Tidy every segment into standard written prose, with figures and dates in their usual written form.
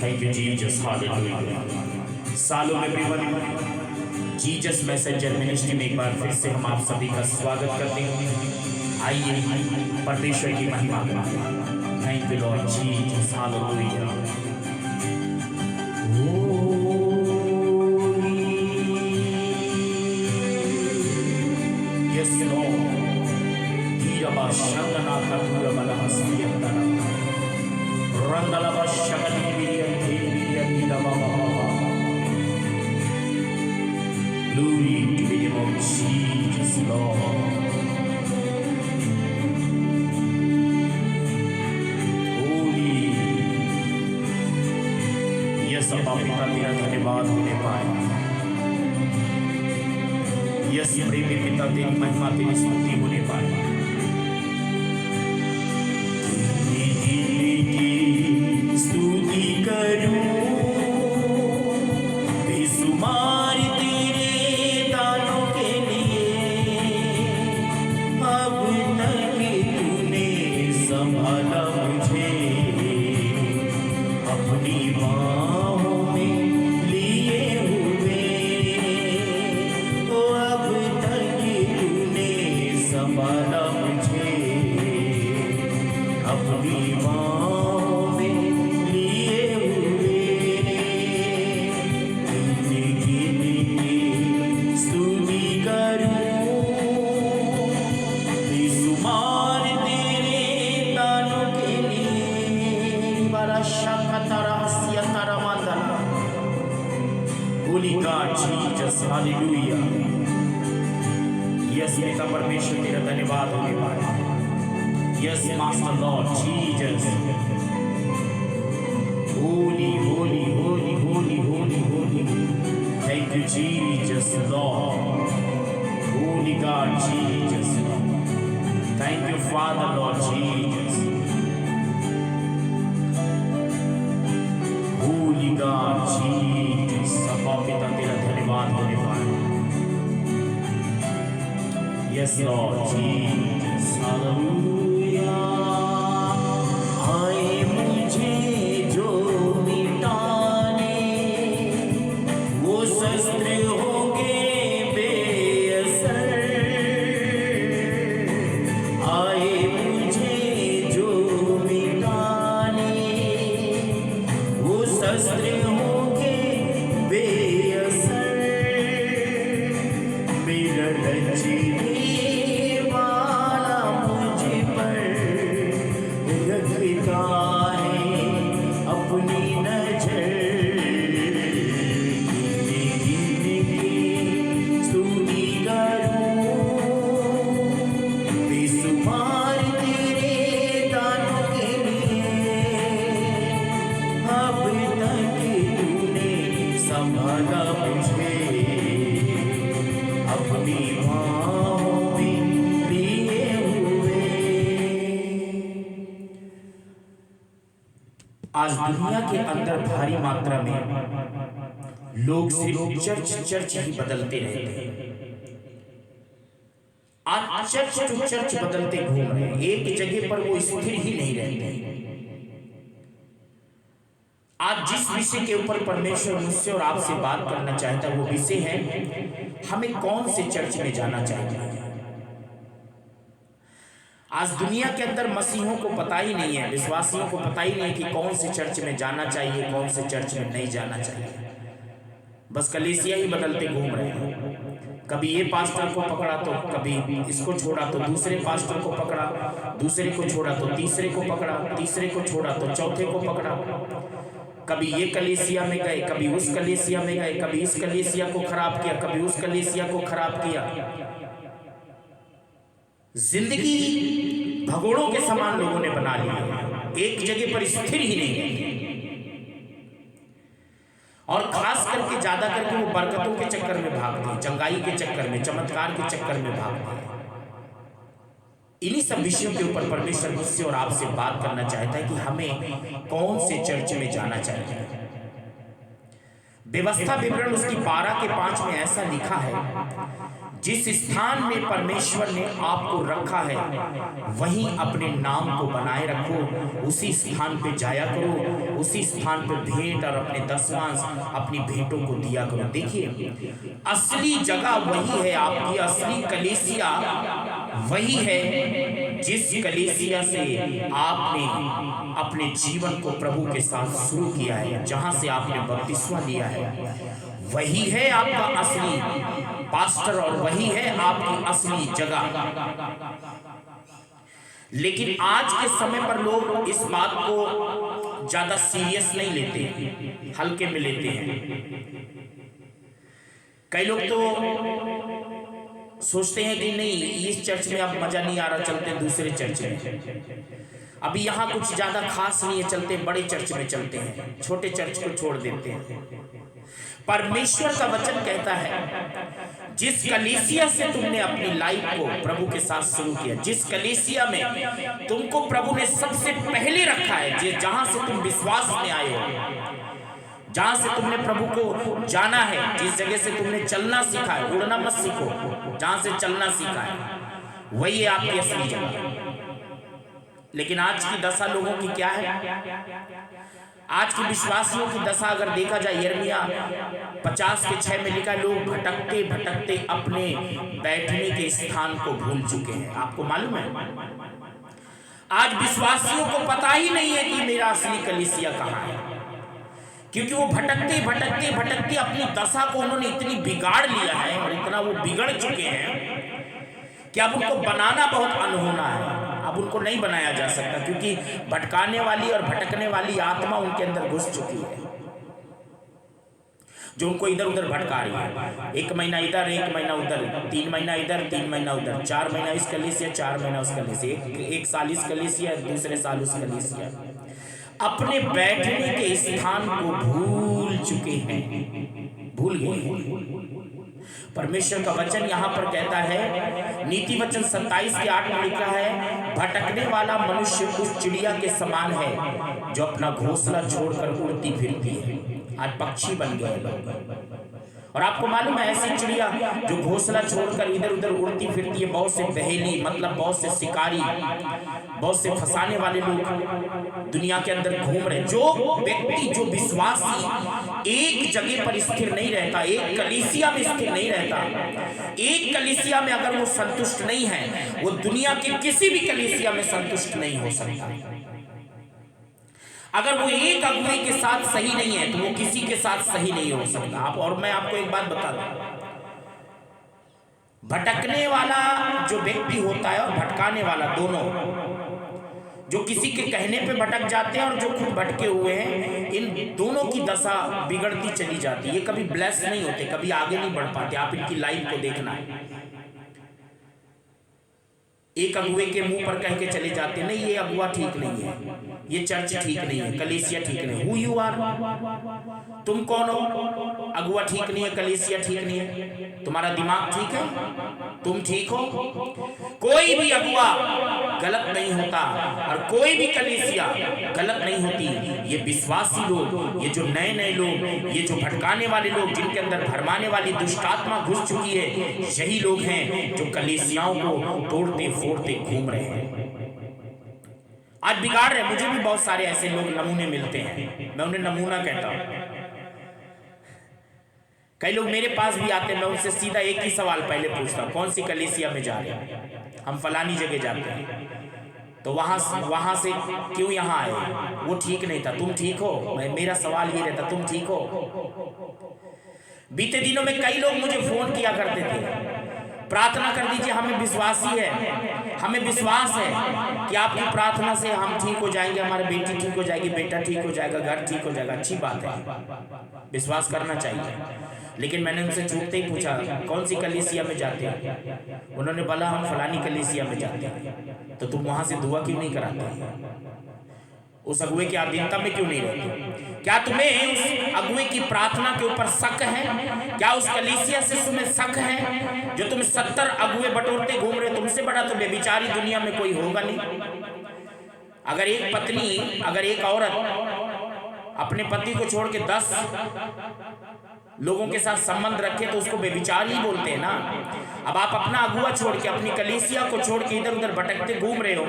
Thank you Jesus, hallelujah. सालों में everyone, Jesus messenger ministry में एक बार फिर से हम आप सभी का स्वागत करते हैं। आइए परमेश्वर की महिमा करें। Thank you Lord Jesus, hallelujah. Yes Lord, हीरा शंगना का पूरा बना हसियता रंगला शगनी बिरियन थी नीला बाबा। Glory to the name of Jesus, Lord. Holy, yes अब्बा पिता तेरा धन्यवाद होने पाए। यस प्रेमी पिता तेरी महिमा तेरी स्तुति होने पाए। स्तुति करूं बेसुमार तेरे दानों के लिए। अब तक तूने संभाला मुझे अपनी बाहों में लिए हुए। ओ अब तक तूने संभाला मुझे अपनी बाहों में लिए हुए। स्तुति करूं बेसुमार तेरे दानों के लिए। बड़ा शक्ता रहस्य तारा Mandla. Holy God, Jesus, Hallelujah. Yes पिता परमेश्वर तेरा धन्यवाद होने पाए। Yes, Master Lord Jesus. Holy, holy, holy, holy, holy, holy. Thank you, Jesus, Lord. Holy God, Jesus, Lord. Thank you, Father, Lord Jesus. Holy God, Jesus. अब्बा पिता तेरा धन्यवाद होने पाए। Yes, Lord Jesus. Hallelujah. आए मुझे जो मिटाने, वो शस्त्र होंगे बेअसर। आए मुझे जो मिटाने, वो शस्त्र होंगे बेअसर। मेरा रचने वाला मुझ पर रखता है अपनी नजर। गिने की स्तुति करूं बेसुमार तेरे दानों के लिए। अब तक तूने संभाला मुझे अपनी बाहों में लिए हुए। आज दुनिया के अंदर भारी मात्रा में लोग सिर्फ चर्च ही बदलते रहते हैं। आज चर्च टू चर्च बदलते घूम रहे हैं, एक जगह पर वो स्थिर ही नहीं रहते। आज जिस विषय के ऊपर परमेश्वर मुझसे और आपसे बात करना चाहता है वो विषय है हमें कौन से चर्च में जाना चाहिए। आज दुनिया के अंदर मसीहों को पता ही नहीं है, विश्वासियों को पता ही नहीं कि कौन से चर्च में जाना चाहिए, कौन से चर्च में नहीं जाना चाहिए। बस कलीसिया ही बदलते घूम रहे हैं। कभी ये पास्टर को पकड़ा तो कभी इसको छोड़ा तो दूसरे पास्टर को पकड़ा, दूसरे को छोड़ा तो तीसरे को पकड़ा, तीसरे को छोड़ा तो चौथे को पकड़ा। कभी ये कलीसिया में गए, कभी उस कलीसिया में गए, कभी इस कलीसिया को खराब किया, कभी उस कलीसिया को खराब किया। जिंदगी भगोड़ों के समान लोगों ने बना ली, एक जगह पर स्थिर ही नहीं है। और खास करके ज्यादा करके वो बरकतों के चक्कर में भागते हैं, चंगाई के चक्कर में, चमत्कार के चक्कर में भागते हैं। इन्हीं सब विषयों के ऊपर परमेश्वर मुझसे और आपसे बात करना चाहता है कि हमें कौन से चर्च में जाना चाहिए। व्यवस्था विवरण उसकी 12 के 5 में ऐसा लिखा है, जिस स्थान में परमेश्वर ने आपको रखा है वहीं अपने नाम को बनाए रखो, उसी स्थान पे जाया करो, उसी स्थान पे भेंट और अपने दशमांश अपनी भेंटों को दिया करो। देखिए, असली जगह वही है, आपकी असली कलीसिया वही है जिस कलीसिया से आपने अपने जीवन को प्रभु के साथ शुरू किया है, जहां से आपने बपतिस्मा लिया है। वही है आपका असली पास्टर और वही है आपकी असली जगह। लेकिन आज के समय पर लोग इस बात को ज्यादा सीरियस नहीं लेते, हल्के में लेते हैं। कई लोग तो सोचते हैं कि नहीं, इस चर्च में अब मजा नहीं आ रहा, चलते दूसरे चर्च में, अभी यहाँ कुछ ज्यादा खास नहीं है, चलते बड़े चर्च में चलते हैं, छोटे चर्च को छोड़ देते हैं। परमेश्वर का वचन कहता है, जिस कलीसिया से तुमने अपनी लाइफ को प्रभु के साथ शुरू किया, जिस कलीसिया में तुमको प्रभु ने सबसे पहले रखा है, जहां से तुम विश्वास में आए हो, जहां से तुमने प्रभु को जाना है, जिस जगह से तुमने चलना सीखा है, उड़ना मत सीखो, जहां से चलना सीखा है वही है आपकी असली जगह। लेकिन आज की दशा लोगों की क्या है? आज के विश्वासियों की दशा अगर देखा जाए, यिर्मयाह 50:6 में लिखा है, लोग भटकते भटकते अपने बैठने के स्थान को भूल चुके हैं। आपको मालूम है, आज विश्वासियों को पता ही नहीं है कि मेरा असली कलीसिया कहाँ है, क्योंकि वो भटकते भटकते भटकते अपनी दशा को उन्होंने इतनी बिगाड़ लिया है और इतना वो बिगड़ चुके हैं कि अब उनको बनाना बहुत अनहोना है। अब उनको नहीं बनाया जा सकता, क्योंकि भटकाने वाली और भटकने वाली आत्मा उनके अंदर घुस चुकी है, जो उनको इधर उधर भटका रही है। 1 महीना इधर, 1 महीना उधर, 3 महीना इधर, 3 महीना उधर, 4 महीना इस कलीसिया, 4 महीना उस कलीसिया, एक साल इस कलीसिया, दूसरे साल उस कलीसिया। अपने बैठने के स्थान को भूल चुके हैं, भूल गए हैं। परमेश्वर का वचन यहाँ पर कहता है, नीति वचन 27:8 में लिखा है, भटकने वाला मनुष्य उस चिड़िया के समान है जो अपना घोंसला छोड़कर उड़ती फिरती है। आज पक्षी बन गए लोग, और आपको मालूम है, ऐसी चिड़िया जो घोंसला छोड़कर इधर उधर उड़ती फिरती है, बहुत से बहेली, मतलब बहुत से शिकारी, बहुत से फंसाने वाले लोग दुनिया के अंदर घूम रहे। जो व्यक्ति, जो विश्वासी एक जगह पर स्थिर नहीं रहता, एक कलीसिया में स्थिर नहीं रहता, एक कलीसिया में अगर वो संतुष्ट नहीं है, वो दुनिया के किसी भी कलीसिया में संतुष्ट नहीं हो सकता। अगर वो एक अगुवे के साथ सही नहीं है तो वो किसी के साथ सही नहीं हो सकता। आप, और मैं आपको एक बात बता दूं, भटकने वाला जो व्यक्ति होता है और भटकाने वाला, दोनों, जो किसी के कहने पे भटक जाते हैं और जो खुद भटके हुए हैं, इन दोनों की दशा बिगड़ती चली जाती है। ये कभी ब्लेस नहीं होते, कभी आगे नहीं बढ़ पाते। आप इनकी लाइफ को देखना है, एक अगुवे के मुंह पर कह के चले जाते हैं, नहीं ये अगुवा ठीक नहीं है, ये चर्च ठीक नहीं है, कलीसिया ठीक नहीं है। Who are you? तुम कौन हो? अगुवा ठीक नहीं है, कलीसिया ठीक नहीं है, तुम्हारा दिमाग ठीक है, तुम ठीक हो? कोई भी अगुवा गलत नहीं होता और कोई भी कलीसिया गलत नहीं होती। ये विश्वासी लोग, ये जो नए नए लोग, ये जो भटकाने वाले लोग, जिनके अंदर भरमाने वाली दुष्ट आत्मा घुस चुकी है, यही लोग हैं जो कलीसियाओं को तोड़ते फोड़ते घूम रहे हैं, आज बिगाड़ रहे। मुझे भी बहुत सारे ऐसे लोग नमूने मिलते हैं, मैं उन्हें नमूना कहता हूं। कई लोग मेरे पास भी आते हैं, मैं उनसे सीधा एक ही सवाल पहले पूछता हूं, कौन सी कलीसिया में जा रहे हैं? हम फलानी जगह जाते हैं। तो वहां से क्यों यहाँ आए? वो ठीक नहीं था, तुम ठीक हो? मेरा सवाल ये रहता, तुम ठीक हो? बीते दिनों में कई लोग मुझे फोन किया करते थे, प्रार्थना कर दीजिए, हमें विश्वासी है, हमें विश्वास है कि आपकी प्रार्थना से हम ठीक हो जाएंगे, हमारी बेटी ठीक हो जाएगी, बेटा ठीक हो जाएगा, घर ठीक हो जाएगा। अच्छी बात है, विश्वास करना चाहिए। लेकिन मैंने उनसे छूटते ही पूछा, कौन सी कलीसिया में जाते हैं? उन्होंने बोला हम फलानी कलीसिया में जाते हैं। तो तुम वहां से दुआ क्यों नहीं कराते? उस अगुवे की अधीनता में क्यों नहीं रहते? क्या तुम्हें उस अगुवे की प्रार्थना के ऊपर शक है? क्या उस कलीसिया से तुम्हें शक है जो तुम 70 अगुवे बटोरते घूम रहे? तुमसे बड़ा तो बेबिचारी दुनिया में कोई होगा नहीं। अगर एक पत्नी, अगर एक औरत अपने पति को छोड़ के 10 लोगों के साथ संबंध रखे तो उसको बेविचार ही बोलते हैं ना। अब आप अपना अगुआ छोड़ के, अपनी कलीसिया को छोड़ के इधर उधर भटकते घूम रहे हो,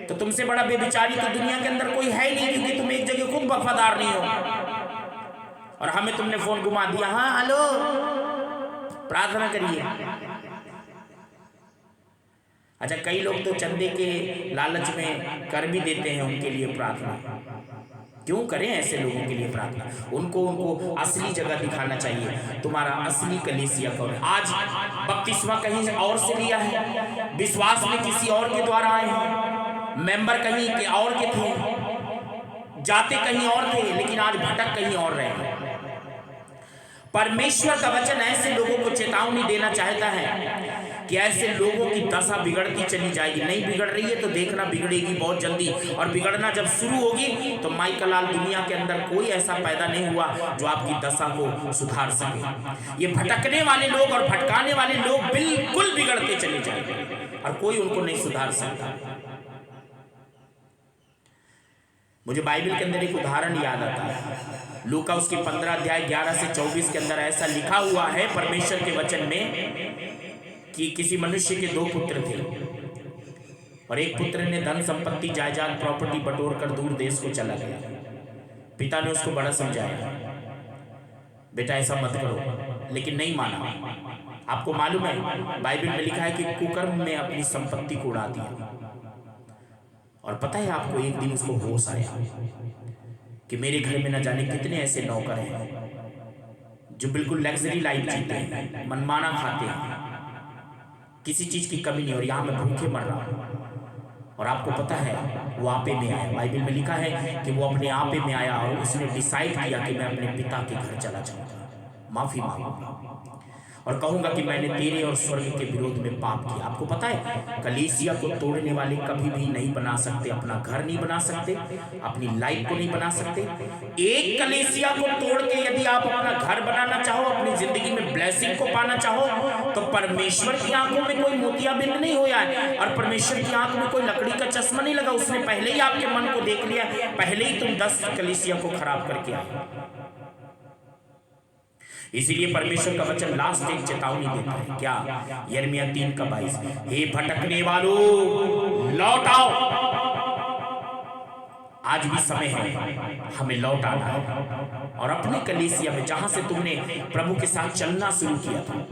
तो तुमसे बड़ा बेविचारी तो दुनिया के अंदर कोई है ही नहीं, क्योंकि तुम एक जगह खुद वफादार नहीं हो। और हमें तुमने फोन घुमा दिया, हाँ हेलो प्रार्थना करिए। अच्छा, कई लोग तो चंदे के लालच में कर भी देते हैं उनके लिए प्रार्थना। क्यों करें ऐसे लोगों के लिए प्रार्थना? उनको असली जगह दिखाना चाहिए, तुम्हारा असली कलीसिया कौन है। आज बपतिस्मा कहीं और से लिया है, विश्वास में किसी और के द्वारा आए हैं, मेंबर कहीं के और के थे, जाते कहीं और थे, लेकिन आज भटक कहीं और रहे हैं। परमेश्वर का वचन ऐसे लोगों को चेतावनी देना चाहता है कि ऐसे लोगों की दशा बिगड़ती चली जाएगी। नहीं बिगड़ रही है तो देखना बिगड़ेगी बहुत जल्दी, और बिगड़ना जब शुरू होगी तो माइकल लाल दुनिया के अंदर कोई ऐसा पैदा नहीं हुआ जो आपकी दशा को सुधार सके। ये भटकने वाले लोग और भटकाने वाले लोग बिल्कुल बिगड़ते चले जाएंगे और कोई उनको नहीं सुधार सकता। मुझे बाइबल के अंदर एक उदाहरण याद आता है, लूका उसके 15 अध्याय 11 से 24 के अंदर ऐसा लिखा हुआ है परमेश्वर के वचन में कि किसी मनुष्य के 2 पुत्र थे, और एक पुत्र ने धन संपत्ति जायदाद प्रॉपर्टी बटोर कर दूर देश को चला गया। पिता ने उसको बड़ा समझाया, बेटा ऐसा मत करो, लेकिन नहीं माना। आपको मालूम है बाइबल में लिखा है कि कुकर्म में अपनी संपत्ति को उड़ा दिया। और पता है आपको, एक दिन उसको होश आया कि मेरे घर में न जाने कितने ऐसे नौकर हैं जो बिल्कुल लग्जरी लाइफ जीते हैं, मनमाना खाते हैं, किसी चीज की कमी नहीं, और यहाँ मैं भूखे मर रहा हूँ। और आपको पता है वो आपे में आया। बाइबल में लिखा है कि वो अपने आपे में आया और उसने डिसाइड किया कि मैं अपने पिता के घर चला जाऊंगा, माफी मांगूंगा और कहूंगा कि मैंने तेरे और स्वर्ग के विरोध में पाप किया। आपको पता है कलीसिया को तोड़ने वाले कभी भी नहीं बना सकते, अपना घर नहीं बना सकते, अपनी लाइफ को नहीं बना सकते। एक कलीसिया को तोड़ के यदि आप अपना घर बनाना चाहो, अपनी जिंदगी में ब्लेसिंग को पाना चाहो, तो परमेश्वर की आंखों में कोई मोतियाबिंद नहीं होया है और परमेश्वर की आंख में कोई लकड़ी का चश्मा नहीं लगा। उसने पहले ही आपके मन को देख लिया, पहले ही तुम 10 कलीसिया को खराब करके आए। इसीलिए परमेश्वर का वचन लास्ट एक चेतावनी देता है, क्या? यिर्मयाह 3:22, हे भटकने वालों लौट आओ। आज भी समय है हमें लौट आना है और अपने कलीसिया में, जहां से तुमने प्रभु के साथ चलना शुरू किया था,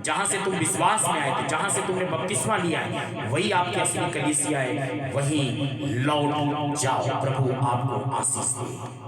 जहां से तुम विश्वास में आए थे, जहां से तुमने बपतिस्मा लिया है, वही आपकी असली कलीसिया है, वही लौट जाओ। प्रभु आपको आशीष दे।